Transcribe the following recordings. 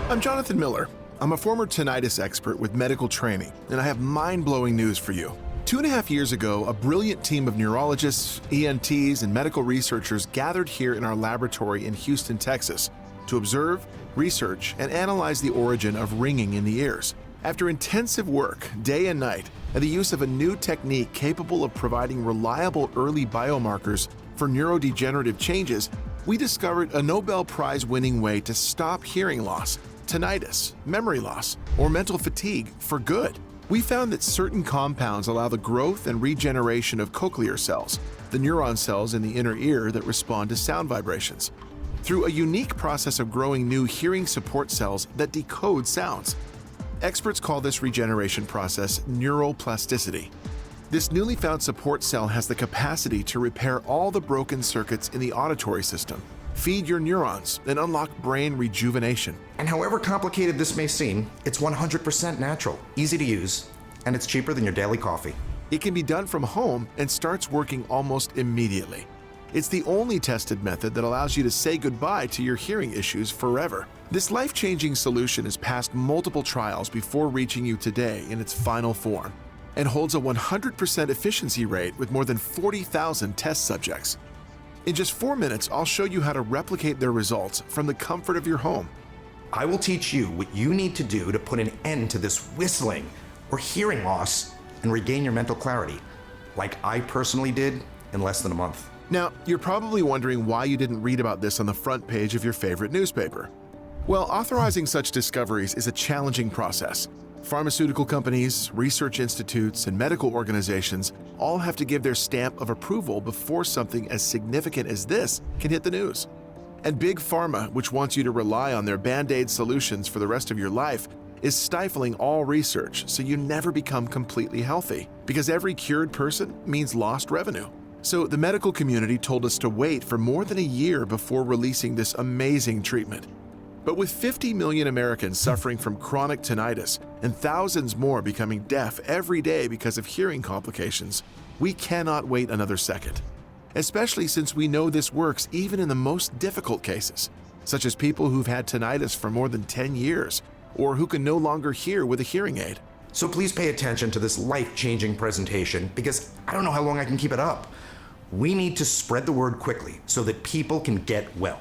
I'm Jonathan Miller. I'm a former tinnitus expert with medical training, and I have mind-blowing news for you. 2.5 years ago, a brilliant team of neurologists, ENTs, and medical researchers gathered here in our laboratory in Houston, Texas, to observe, research, and analyze the origin of ringing in the ears. After intensive work, day and night, and the use of a new technique capable of providing reliable early biomarkers for neurodegenerative changes, we discovered a Nobel Prize-winning way to stop hearing loss, tinnitus, memory loss, or mental fatigue for good. We found that certain compounds allow the growth and regeneration of cochlear cells, the neuron cells in the inner ear that respond to sound vibrations, through a unique process of growing new hearing support cells that decode sounds. Experts call this regeneration process neuroplasticity. This newly found support cell has the capacity to repair all the broken circuits in the auditory system, feed your neurons, and unlock brain rejuvenation. And however complicated this may seem, it's 100% natural, easy to use, and it's cheaper than your daily coffee. It can be done from home and starts working almost immediately. It's the only tested method that allows you to say goodbye to your hearing issues forever. This life-changing solution has passed multiple trials before reaching you today in its final form, and holds a 100% efficiency rate with more than 40,000 test subjects. In just 4 minutes, I'll show you how to replicate their results from the comfort of your home. I will teach you what you need to do to put an end to this whistling or hearing loss and regain your mental clarity, like I personally did in less than a month. Now, you're probably wondering why you didn't read about this on the front page of your favorite newspaper. Well, authorizing such discoveries is a challenging process. Pharmaceutical companies, research institutes, and medical organizations all have to give their stamp of approval before something as significant as this can hit the news. And Big Pharma, which wants you to rely on their Band-Aid solutions for the rest of your life, is stifling all research so you never become completely healthy, because every cured person means lost revenue. So the medical community told us to wait for more than a year before releasing this amazing treatment. But with 50 million Americans suffering from chronic tinnitus and thousands more becoming deaf every day because of hearing complications, we cannot wait another second. Especially since we know this works even in the most difficult cases, such as people who've had tinnitus for more than 10 years, or who can no longer hear with a hearing aid. So please pay attention to this life-changing presentation, because I don't know how long I can keep it up. We need to spread the word quickly so that people can get well.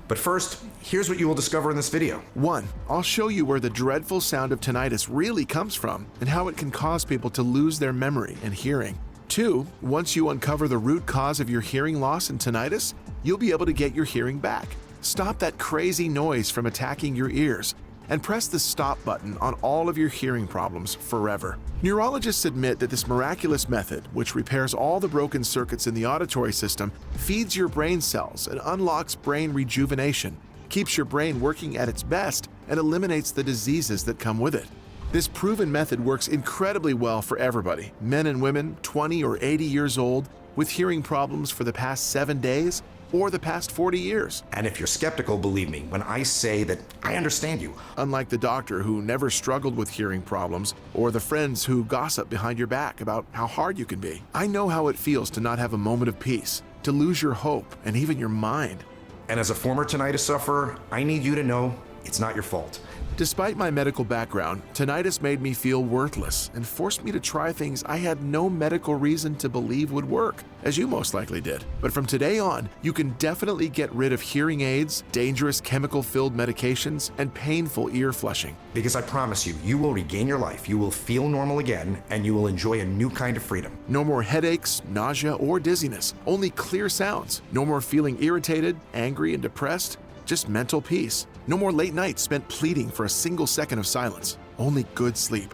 But first, here's what you will discover in this video. 1. I'll show you where the dreadful sound of tinnitus really comes from and how it can cause people to lose their memory and hearing. 2. Once you uncover the root cause of your hearing loss and tinnitus, you'll be able to get your hearing back. Stop that crazy noise from attacking your ears, and press the stop button on all of your hearing problems forever. Neurologists admit that this miraculous method, which repairs all the broken circuits in the auditory system, feeds your brain cells and unlocks brain rejuvenation, keeps your brain working at its best, and eliminates the diseases that come with it. This proven method works incredibly well for everybody, men and women, 20 or 80 years old, with hearing problems for the past 7 days, or the past 40 years. And if you're skeptical, believe me when I say that I understand you. Unlike the doctor who never struggled with hearing problems, or the friends who gossip behind your back about how hard you can be, I know how it feels to not have a moment of peace, to lose your hope and even your mind. And as a former tinnitus sufferer, I need you to know it's not your fault. Despite my medical background, tinnitus made me feel worthless and forced me to try things I had no medical reason to believe would work, as you most likely did. But from today on, you can definitely get rid of hearing aids, dangerous chemical-filled medications, and painful ear flushing. Because I promise you, you will regain your life, you will feel normal again, and you will enjoy a new kind of freedom. No more headaches, nausea, or dizziness. Only clear sounds. No more feeling irritated, angry, and depressed. Just mental peace. No more late nights spent pleading for a single second of silence. Only good sleep.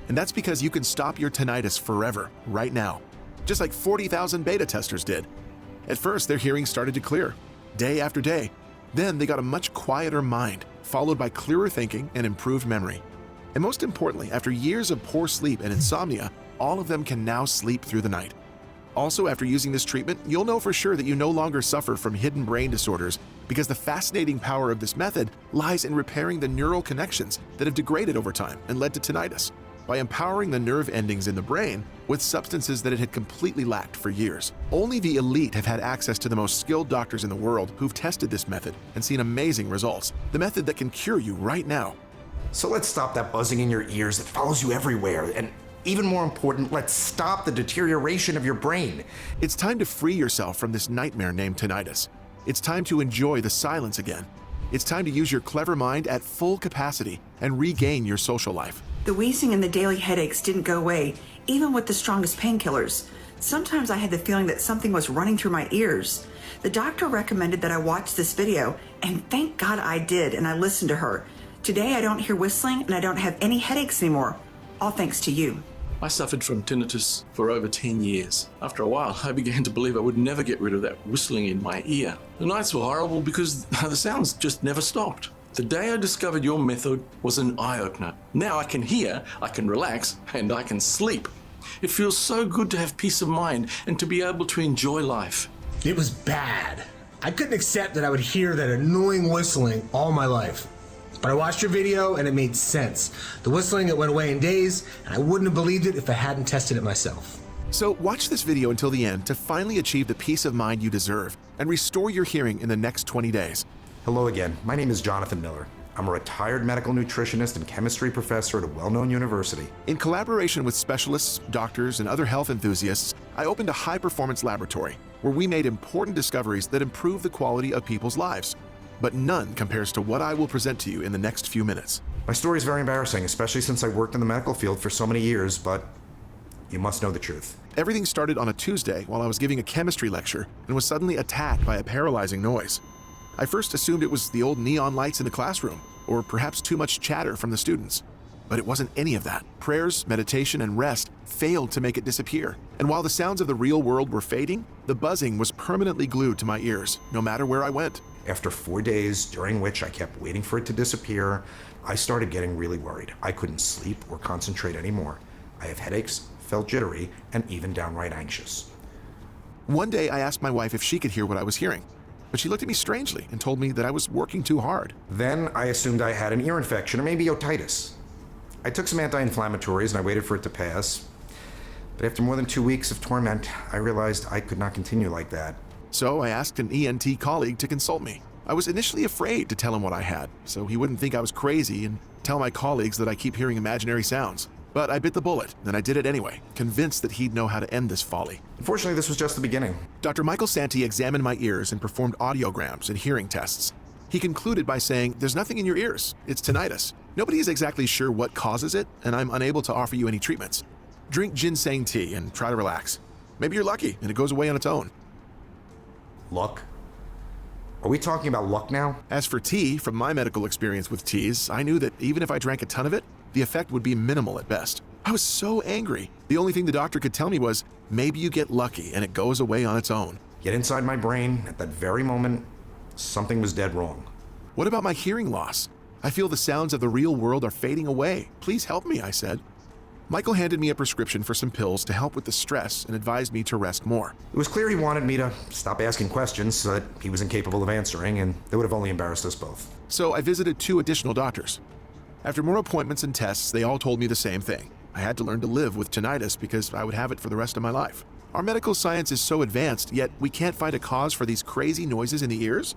And that's because you can stop your tinnitus forever, right now. Just like 40,000 beta testers did. At first, their hearing started to clear, day after day. Then they got a much quieter mind, followed by clearer thinking and improved memory. And most importantly, after years of poor sleep and insomnia, all of them can now sleep through the night. Also, after using this treatment, you'll know for sure that you no longer suffer from hidden brain disorders, because the fascinating power of this method lies in repairing the neural connections that have degraded over time and led to tinnitus. by empowering the nerve endings in the brain with substances that it had completely lacked for years. Only the elite have had access to the most skilled doctors in the world who've tested this method and seen amazing results. The method that can cure you right now. So let's stop that buzzing in your ears that follows you everywhere. And even more important, let's stop the deterioration of your brain. It's time to free yourself from this nightmare named tinnitus. It's time to enjoy the silence again. It's time to use your clever mind at full capacity and regain your social life. The wheezing and the daily headaches didn't go away, even with the strongest painkillers. Sometimes I had the feeling that something was running through my ears. The doctor recommended that I watch this video, and thank God I did, and I listened to her. Today I don't hear whistling, and I don't have any headaches anymore. All thanks to you. I suffered from tinnitus for over 10 years. After a while, I began to believe I would never get rid of that whistling in my ear. The nights were horrible because the sounds just never stopped. The day I discovered your method was an eye-opener. Now I can hear, I can relax, and I can sleep. It feels so good to have peace of mind and to be able to enjoy life. It was bad. I couldn't accept that I would hear that annoying whistling all my life. But I watched your video and it made sense. The whistling, it went away in days, and I wouldn't have believed it if I hadn't tested it myself. So watch this video until the end to finally achieve the peace of mind you deserve and restore your hearing in the next 20 days. Hello again. My name is Jonathan Miller. I'm a retired medical nutritionist and chemistry professor at a well-known university. In collaboration with specialists, doctors, and other health enthusiasts, I opened a high-performance laboratory where we made important discoveries that improve the quality of people's lives. But none compares to what I will present to you in the next few minutes. My story is very embarrassing, especially since I worked in the medical field for so many years, but you must know the truth. Everything started on a Tuesday while I was giving a chemistry lecture and was suddenly attacked by a paralyzing noise. I first assumed it was the old neon lights in the classroom, or perhaps too much chatter from the students. But it wasn't any of that. Prayers, meditation, and rest failed to make it disappear. And while the sounds of the real world were fading, the buzzing was permanently glued to my ears, no matter where I went. After 4 days, during which I kept waiting for it to disappear, I started getting really worried. I couldn't sleep or concentrate anymore. I have headaches, felt jittery, and even downright anxious. One day I asked my wife if she could hear what I was hearing, but she looked at me strangely and told me that I was working too hard. Then I assumed I had an ear infection or maybe otitis. I took some anti-inflammatories and I waited for it to pass. But after more than 2 weeks of torment, I realized I could not continue like that. So I asked an ENT colleague to consult me. I was initially afraid to tell him what I had, so he wouldn't think I was crazy and tell my colleagues that I keep hearing imaginary sounds. But I bit the bullet, and I did it anyway, convinced that he'd know how to end this folly. Unfortunately, this was just the beginning. Dr. Michael Santi examined my ears and performed audiograms and hearing tests. He concluded by saying, "There's nothing in your ears. It's tinnitus. Nobody is exactly sure what causes it, and I'm unable to offer you any treatments. Drink ginseng tea and try to relax. Maybe you're lucky and it goes away on its own." Luck? Are we talking about luck now? As for tea, from my medical experience with teas, I knew that even if I drank a ton of it, the effect would be minimal at best. I was so angry. The only thing the doctor could tell me was, maybe you get lucky and it goes away on its own. Yet inside my brain, at that very moment, something was dead wrong. What about my hearing loss? I feel the sounds of the real world are fading away. Please help me, I said. Michael handed me a prescription for some pills to help with the stress and advised me to rest more. It was clear he wanted me to stop asking questions so that he was incapable of answering, and that would have only embarrassed us both. So I visited 2 additional doctors. After more appointments and tests, they all told me the same thing. I had to learn to live with tinnitus because I would have it for the rest of my life. Our medical science is so advanced, yet we can't find a cause for these crazy noises in the ears?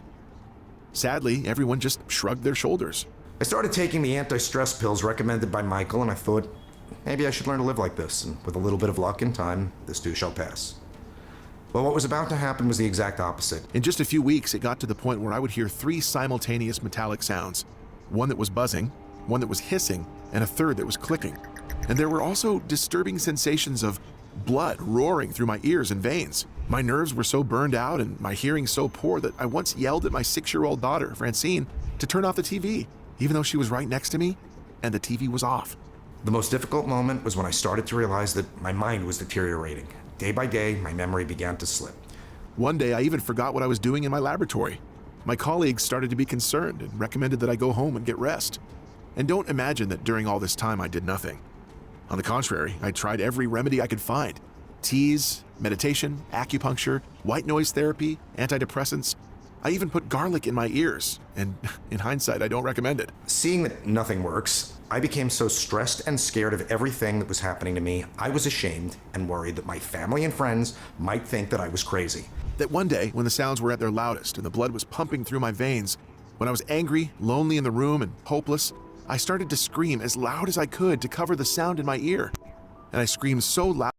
Sadly, everyone just shrugged their shoulders. I started taking the anti-stress pills recommended by Michael, and I thought, maybe I should learn to live like this, and with a little bit of luck and time, this too shall pass. Well, what was about to happen was the exact opposite. In just a few weeks, it got to the point where I would hear 3 simultaneous metallic sounds. One that was buzzing, one that was hissing, and a third that was clicking. And there were also disturbing sensations of blood roaring through my ears and veins. My nerves were so burned out and my hearing so poor that I once yelled at my 6-year-old daughter, Francine, to turn off the TV, even though she was right next to me and the TV was off. The most difficult moment was when I started to realize that my mind was deteriorating. Day by day, my memory began to slip. One day, I even forgot what I was doing in my laboratory. My colleagues started to be concerned and recommended that I go home and get rest. And don't imagine that during all this time I did nothing. On the contrary, I tried every remedy I could find. Teas, meditation, acupuncture, white noise therapy, antidepressants. I even put garlic in my ears, and in hindsight, I don't recommend it. Seeing that nothing works, I became so stressed and scared of everything that was happening to me, I was ashamed and worried that my family and friends might think that I was crazy. That one day, when the sounds were at their loudest and the blood was pumping through my veins, when I was angry, lonely in the room, and hopeless, I started to scream as loud as I could to cover the sound in my ear. And I screamed so loud